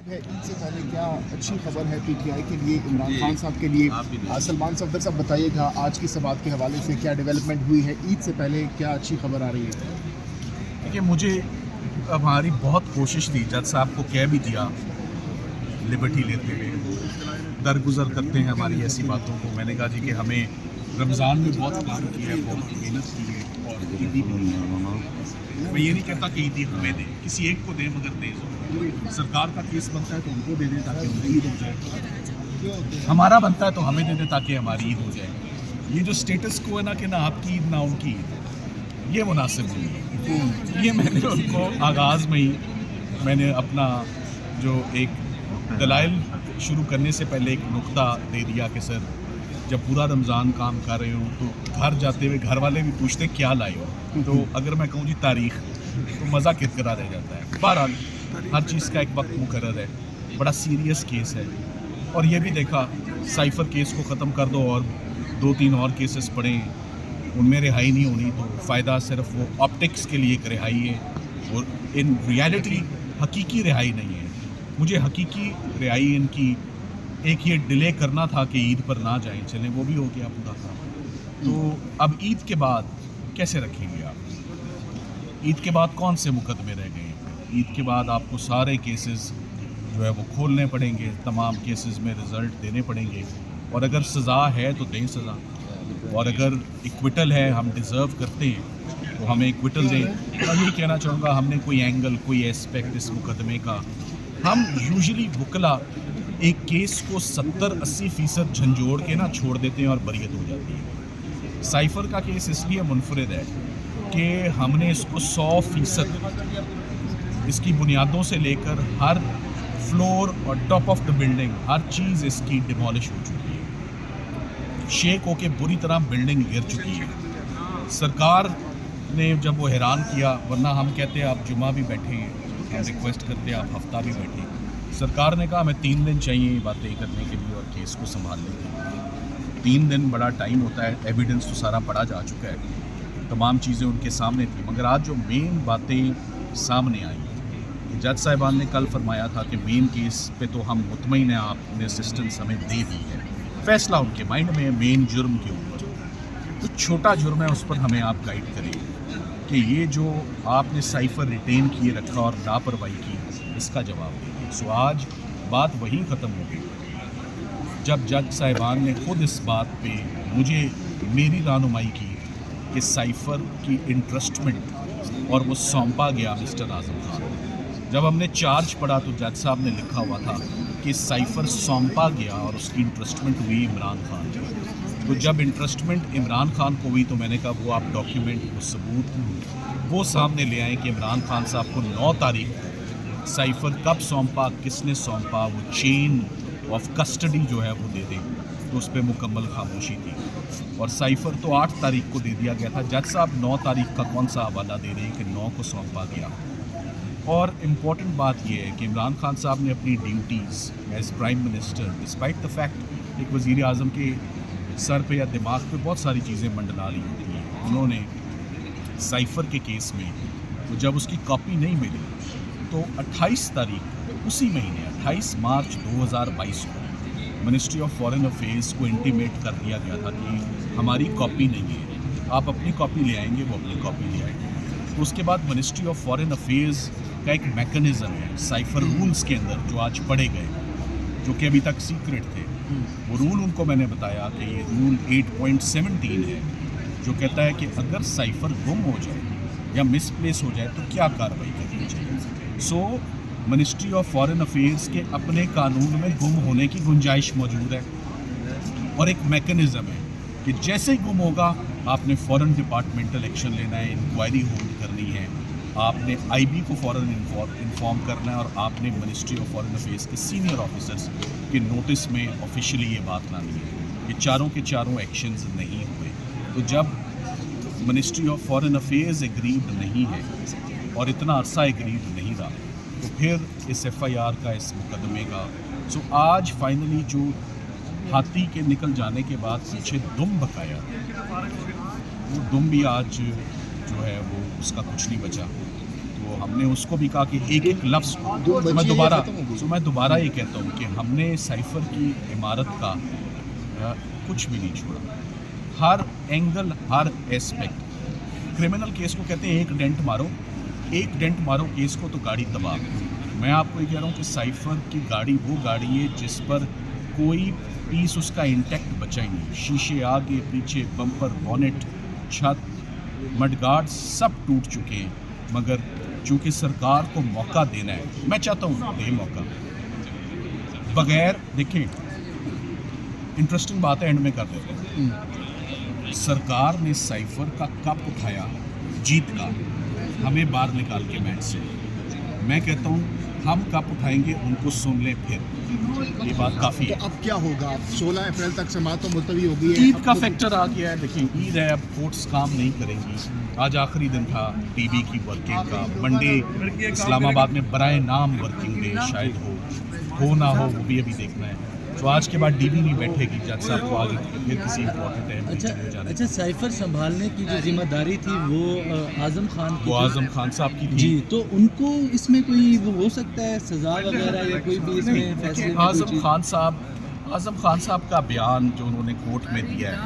ईद है, ईद से पहले क्या अच्छी खबर है पीटीआई के लिए, इमरान खान साहब के लिए? सलमान सफदर साहब बताइएगा आज की समात के हवाले से क्या डेवलपमेंट हुई है, ईद से पहले क्या अच्छी खबर आ रही है? देखिए, मुझे अब हमारी बहुत कोशिश थी, जज साहब को कह भी दिया लिबर्टी लेते हुए, दरगुजर करते हैं हमारी ऐसी बातों को। मैंने कहा जी कि हमें रमज़ान में बहुत काम किया है, बहुत मेहनत की है और ईदी भी है। मैं ये नहीं कहता कि ईदी हमें दें, किसी एक को दें, मगर दें। सरकार का केस बनता है तो उनको दे दें ताकि उनकी ईद हो जाए, हमारा बनता है तो हमें दे दें ताकि हमारी ईद हो जाए। ये जो स्टेटस को है ना कि ना आपकी ईद ना उनकी ईद, ये मुनासिब नहीं है। ये मैंने उनको आगाज़ में ही मैंने अपना जो एक दलाइल शुरू करने से पहले एक नुक्ता दे दिया कि सर, जब पूरा रमज़ान काम कर रहे हो तो घर जाते हुए घर वाले भी पूछते क्या लाए हो, तो अगर मैं कहूँ जी तारीख़, तो मज़ा किरकिरा रह जाता है। बहरहाल हर चीज़ का एक वक्त मुकर्रर है, बड़ा सीरियस केस है। और ये भी देखा, साइफ़र केस को ख़त्म कर दो और 2-3 और केसेस पड़े, उनमें रिहाई नहीं होनी, तो फ़ायदा सिर्फ वो ऑप्टिक्स के लिए एक रिहाई है और इन रियलिटी हकीकी रिहाई नहीं है। मुझे हकीकी रिहाई इनकी एक ये डिले करना था कि ईद पर ना जाएं, चलें वो भी हो गया पूरा काम। तो अब ईद के बाद कैसे रखेंगे आप? ईद के बाद कौन से मुकदमे रह गए? ईद के बाद आपको सारे केसेस जो है वो खोलने पड़ेंगे, तमाम केसेस में रिज़ल्ट देने पड़ेंगे, और अगर सज़ा है तो दें सज़ा, और अगर इक्विटल है, हम डिज़र्व करते हैं तो हमें इक्विटल दें। मैं यही कहना चाहूँगा, हमने कोई एंगल, कोई एस्पेक्ट इस मुकदमे का, हम यूजुअली वकला एक केस को 70-80% झंझोड़ के ना छोड़ देते हैं और बरियत हो जाती है। साइफ़र का केस इसलिए मुनफरिद है कि हमने इसको 100% इसकी बुनियादों से लेकर हर फ्लोर और टॉप ऑफ द बिल्डिंग, हर चीज़ इसकी डिमोलिश हो चुकी है, शेक होके बुरी तरह बिल्डिंग गिर चुकी है। सरकार ने जब वो हैरान किया, वरना हम कहते हैं आप जुमा भी बैठे हैं, हम रिक्वेस्ट करते हैं आप हफ्ता भी बैठे। सरकार ने कहा हमें 3 दिन चाहिए बातें करने के लिए और केस को संभालने के लिए। 3 दिन बड़ा टाइम होता है, एविडेंस तो सारा पढ़ा जा चुका है, तमाम चीज़ें उनके सामने थी। मगर आज जो मेन बातें सामने आई, जज साहिबान ने कल फरमाया था कि मेन केस पे तो हम मुतमईन हैं, आपने असिस्टेंस हमें दे दी है, फैसला उनके माइंड में है मेन जुर्म के ऊपर। तो छोटा जुर्म है, उस पर हमें आप गाइड करें कि ये जो आपने साइफ़र रिटेन किए रखा और लापरवाही की, इसका जवाब दें। सो आज बात वहीं ख़त्म हो गई जब जज साहिबान ने खुद इस बात पे मुझे मेरी रानुमाई की कि साइफ़र की इंटरेस्टमेंट और वो सौंपा गया मिस्टर आज़म खान। जब हमने चार्ज पढ़ा तो जज साहब ने लिखा हुआ था कि साइफ़र सौंपा गया और उसकी इंटरेस्टमेंट हुई इमरान खान को। तो जब इंटरेस्टमेंट इमरान खान को हुई तो मैंने कहा वो आप डॉक्यूमेंट, वो सबूत वो सामने ले आएँ कि इमरान खान साहब को 9 तारीख को साइफ़र कब सौंपा, किसने सौंपा, वो चेन ऑफ कस्टडी जो है वो दे दें। तो उस पर मुकम्मल खामोशी थी और साइफ़र तो 8 तारीख को दे दिया गया था। जज साहब 9 तारीख का कौन सा हवाला दे रहे हैं कि 9 को सौंपा गया। और इम्पॉर्टेंट बात यह है कि इमरान खान साहब ने अपनी duties as prime minister, despite the fact एक वज़ीर आज़म के सर पे या दिमाग पे बहुत सारी चीज़ें मंडला ली होती हैं, उन्होंने साइफ़र के केस में तो जब उसकी कॉपी नहीं मिली तो 28 तारीख उसी महीने 28 मार्च 2022 को मिनिस्ट्री ऑफ फॉरेन अफेयर्स को इंटीमेट कर दिया गया था कि हमारी कॉपी नहीं है, आप अपनी कॉपी ले आएंगे। वो अपनी कॉपी ले आए। तो उसके बाद मिनिस्ट्री ऑफ फॉरेन अफेयर्स का एक मैकेनिज़्म है साइफ़र रूल्स के अंदर जो आज पढ़े गए, जो कि अभी तक सीक्रेट थे। वो रूल उनको मैंने बताया कि ये रूल 8.17 है, जो कहता है कि अगर साइफ़र गुम हो जाए या मिसप्लेस हो जाए तो क्या कार्रवाई करनी चाहिए। सो मिनिस्ट्री ऑफ फॉरेन अफेयर्स के अपने कानून में गुम होने की गुंजाइश मौजूद है और एक मैकेनिज़्म है कि जैसे ही गुम होगा आपने फ़ौरन डिपार्टमेंटल एक्शन लेना है, इंक्वायरी होल्ड करनी है, आपने आईबी को फ़ौरन इन्फॉर्म करना है और आपने मिनिस्ट्री ऑफ फॉरेन अफेयर्स के सीनियर ऑफिसर्स के नोटिस में ऑफिशियली ये बात लानी है। ये चारों के चारों एक्शंस नहीं हुए। तो जब ministry of foreign affairs agreed नहीं है और इतना अरसा एग्रीड नहीं रहा, तो फिर इस एफआईआर का, इस मुकदमे का सो आज फाइनली जो हाथी के निकल जाने के बाद पीछे दुम बकाया, वो दुम भी आज जो है वो उसका कुछ नहीं बचा। तो हमने उसको भी कहा कि एक एक लफ्ज़ को जो तो बची है, खत्म हो गई। मैं दोबारा ये कहता हूँ कि हमने साइफर की इमारत का कुछ भी नहीं छोड़ा, हर एंगल हर एस्पेक्ट। क्रिमिनल केस को कहते हैं एक डेंट मारो केस को तो गाड़ी तबाह। मैं आपको ये कह रहा हूँ कि साइफर की गाड़ी वो गाड़ी है जिस पर कोई पीस उसका इंटैक्ट बचा ही नहीं, शीशे आगे पीछे, बम्पर, बॉनेट, छत, मडगार्ड सब टूट चुके हैं। मगर चूँकि सरकार को मौका देना है, मैं चाहता हूँ दे मौका। बगैर देखें, इंटरेस्टिंग बात है, एंड में कर देते हैं। सरकार ने साइफर का कप उठाया जीत का, हमें बाहर निकाल के मैच से। मैं कहता हूँ हम कप उठाएंगे, उनको सुन लें फिर, ये बात काफ़ी है। तो अब क्या होगा? 16 अप्रैल तक समाअत तो मुलतवी हो गई है। ईद का फैक्टर आ गया है। देखिए ईद है, अब कोर्ट्स काम नहीं करेंगी। आज आखिरी दिन था टीबी की वर्किंग का। मंडे इस्लामाबाद में बराए नाम वर्किंग डे शायद हो ना हो, वो भी अभी देखना है। तो आज के बाद डीबी नहीं बैठेगी, जज साहब को आगे फिर किसी इंपॉर्टेंट है। अच्छा, साइफर संभालने की जो जिम्मेदारी थी वो आज़म खान की, वो आज़म खान साहब की थी जी। तो उनको इसमें कोई वो हो सकता है सज़ा वगैरह या कोई भी इसमें फैसले? आज़म खान साहब का बयान जो उन्होंने कोर्ट में दिया है,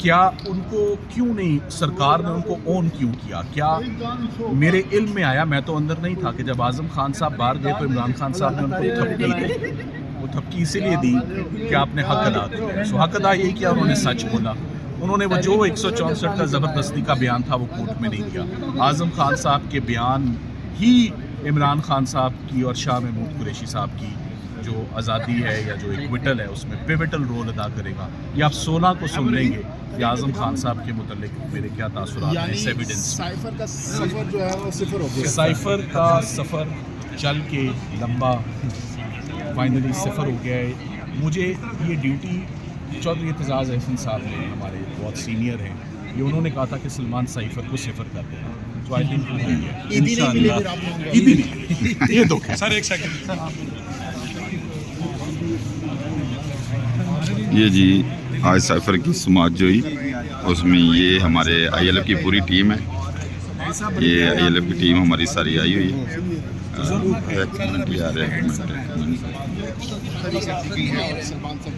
क्या उनको क्यों नहीं, सरकार ने उनको ऑन क्यों किया? क्या मेरे इल्म में आया, मैं तो अंदर नहीं था, कि जब आज़म खान साहब बाहर गए तो इमरान खान साहब ने उनको थपकी दी। वो थपकी इसीलिए दी कि आपने हक अदा किया। सो हक अदा यही किया, उन्होंने सच बोला। उन्होंने वो जो 164 का ज़बरदस्ती का बयान था वो कोर्ट में नहीं किया। आज़म खान साहब के बयान ही इमरान खान साहब की और शाह महमूद कुरैशी साहब की जो आज़ादी है या जो इक्विटल है उसमें पिवटल रोल अदा करेगा। ये आप 16 को सुन लेंगे कि आज़म खान साहब के मुतल्लिक मेरे क्या तासुरात हैं, इस एविडेंस। साइफर का सफ़र जो है वो सिफर हो गया। साइफर का सफ़र चल के लंबा फाइनली सिफर हो गया है। मुझे ये ड्यूटी चौधरी एतजाज़ अहसन साहब ने, हमारे बहुत सीनियर हैं, ये उन्होंने कहा था कि सलमान साइफर को सिफर कर दें। तो आई थिंक ये दुख है। सर एक सेकंड, ये जी आज साइफर की समाअत जो हुई उसमें ये हमारे ILF की पूरी टीम है। ये ILF की टीम हमारी सारी आई हुई है।